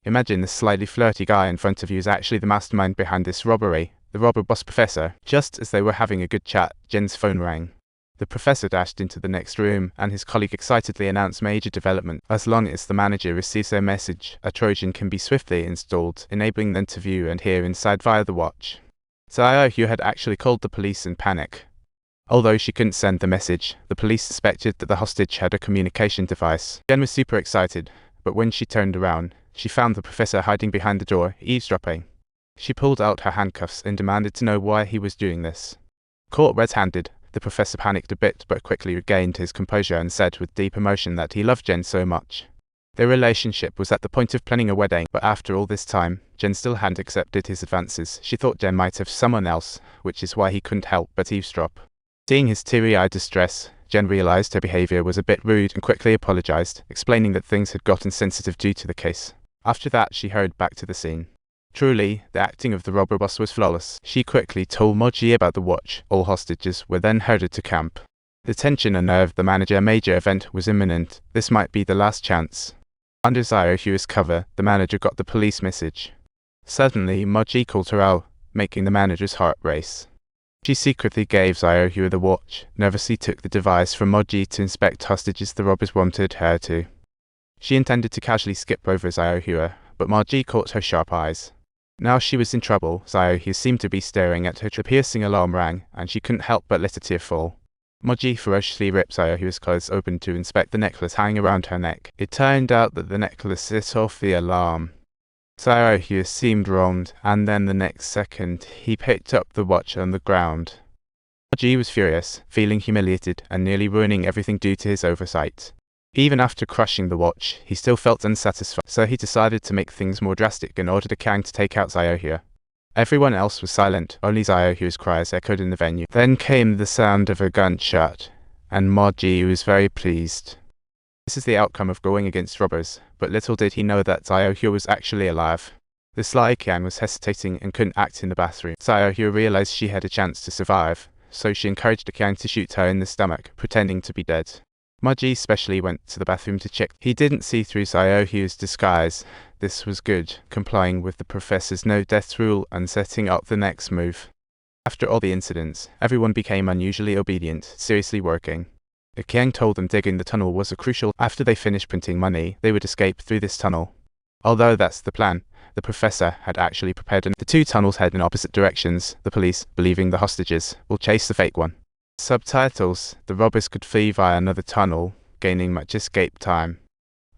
Imagine this slightly flirty guy in front of you is actually the mastermind behind this robbery, the robber boss professor. Just as they were having a good chat, Jen's phone rang. The professor dashed into the next room, and his colleague excitedly announced major development. As long as the manager receives their message, a Trojan can be swiftly installed, enabling them to view and hear inside via the watch. Xiaoyu had actually called the police in panic. Although she couldn't send the message, the police suspected that the hostage had a communication device. Jen was super excited, but when she turned around, she found the professor hiding behind the door, eavesdropping. She pulled out her handcuffs and demanded to know why he was doing this. Caught red-handed, the professor panicked a bit but quickly regained his composure and said with deep emotion that he loved Jen so much. Their relationship was at the point of planning a wedding, but after all this time, Jen still hadn't accepted his advances. She thought Jen might have someone else, which is why he couldn't help but eavesdrop. Seeing his teary-eyed distress, Jen realized her behavior was a bit rude and quickly apologized, explaining that things had gotten sensitive due to the case. After that, she hurried back to the scene. Truly, the acting of the robber boss was flawless. She quickly told Moji about the watch. All hostages were then herded to camp. The tension unnerved the manager. A major event was imminent. This might be the last chance. Under Xiaohu's cover, the manager got the police message. Suddenly, Moji called her out, making the manager's heart race. She secretly gave Xiaohu the watch, nervously took the device from Moji to inspect hostages the robbers wanted her to. She intended to casually skip over Xiaohu, but Moji caught her sharp eyes. Now she was in trouble. Xiaohu seemed to be staring at her. The piercing alarm rang, and she couldn't help but let a tear fall. Moji ferociously ripped Xiaohu's clothes open to inspect the necklace hanging around her neck. It turned out that the necklace set off the alarm. Xiaohu seemed wronged, and then the next second, he picked up the watch on the ground. Moji was furious, feeling humiliated, and nearly ruining everything due to his oversight. Even after crushing the watch, he still felt unsatisfied, so he decided to make things more drastic and ordered a Kang to take out Xiaohu. Everyone else was silent, only Xiaohu's cries echoed in the venue. Then came the sound of a gunshot, and Moji was very pleased. This is the outcome of going against robbers, but little did he know that Xiaohu was actually alive. The sly Kang was hesitating and couldn't act in the bathroom. Xiaohu realized she had a chance to survive, so she encouraged the Kang to shoot her in the stomach, pretending to be dead. Moji specially went to the bathroom to check. He didn't see through Xiaohu's disguise. This was good, complying with the professor's no-death rule and setting up the next move. After all the incidents, everyone became unusually obedient, seriously working. The King told them digging the tunnel was crucial. After they finished printing money, they would escape through this tunnel. Although that's the plan, the professor had actually prepared the two tunnels head in opposite directions. The police, believing the hostages, will chase the fake one. Subtitles: the robbers could flee via another tunnel, gaining much escape time.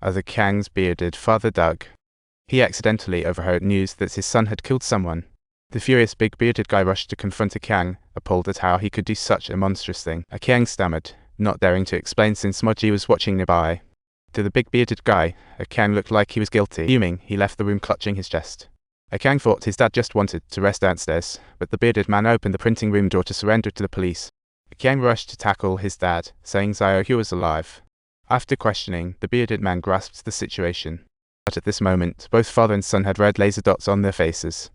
As the Kang's bearded father dug, he accidentally overheard news that his son had killed someone. The furious big bearded guy rushed to confront a Kang, appalled at how he could do such a monstrous thing. A Kang stammered, not daring to explain since Moji was watching nearby. To the big bearded guy, a Kang looked like he was guilty. Fuming, he left the room clutching his chest. A Kang thought his dad just wanted to rest downstairs, but the bearded man opened the printing room door to surrender to the police. Kang rushed to tackle his dad, saying Xiaohu was alive. After questioning, the bearded man grasped the situation. But at this moment, both father and son had red laser dots on their faces.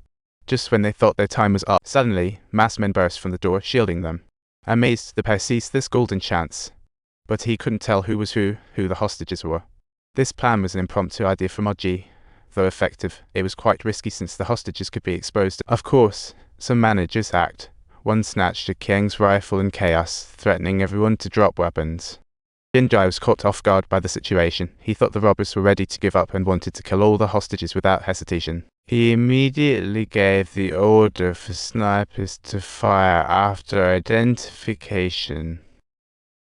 Just when they thought their time was up, suddenly, masked men burst from the door, shielding them. Amazed, the pair seized this golden chance. But he couldn't tell who was who the hostages were. This plan was an impromptu idea from Moji. Though effective, it was quite risky since the hostages could be exposed. Of course, some managers act. One snatched a Kang's rifle in chaos, threatening everyone to drop weapons. Jinjai was caught off guard by the situation. He thought the robbers were ready to give up and wanted to kill all the hostages without hesitation. He immediately gave the order for snipers to fire after identification.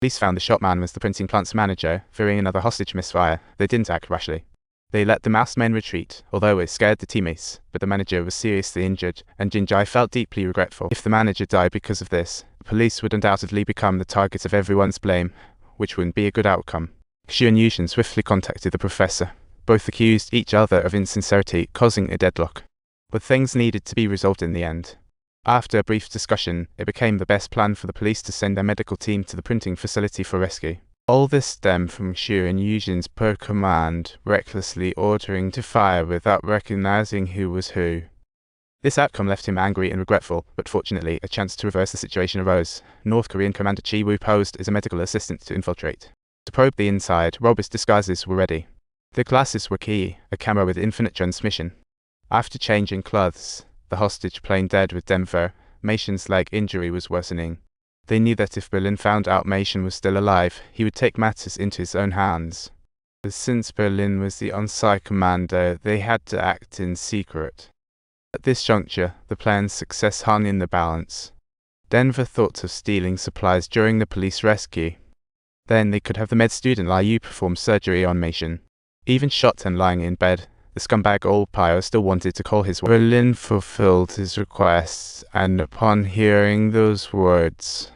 Police found the shot man was the printing plant's manager, fearing another hostage misfire. They didn't act rashly. They let the masked men retreat, although it scared the teammates, but the manager was seriously injured, and Jinjai felt deeply regretful. If the manager died because of this, the police would undoubtedly become the target of everyone's blame, which wouldn't be a good outcome. Xu and Yushin swiftly contacted the professor. Both accused each other of insincerity, causing a deadlock. But things needed to be resolved in the end. After a brief discussion, it became the best plan for the police to send a medical team to the printing facility for rescue. All this stemmed from Xu and Yushin's per command, recklessly ordering to fire without recognizing who was who. This outcome left him angry and regretful, but fortunately, a chance to reverse the situation arose. North Korean Commander Chi Woo posed as a medical assistant to infiltrate. To probe the inside, robbers' disguises were ready. The glasses were key, a camera with infinite transmission. After changing clothes, the hostage playing dead with Denver, Mason's leg injury was worsening. They knew that if Berlin found out Mason was still alive, he would take matters into his own hands. But since Berlin was the on-site commander, they had to act in secret. At this juncture, the plan's success hung in the balance. Denver thought of stealing supplies during the police rescue. Then they could have the med student Liu perform surgery on Mason. Even shot and lying in bed, the scumbag Olpio still wanted to call his wife. Berlin fulfilled his requests, and upon hearing those words,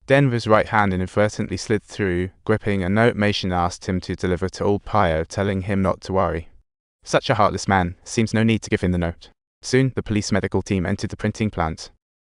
Denver's right hand inadvertently slid through, gripping a note Mason asked him to deliver to Olpio, telling him not to worry. Such a heartless man, seems no need to give him the note. Soon, the police medical team entered the printing plant.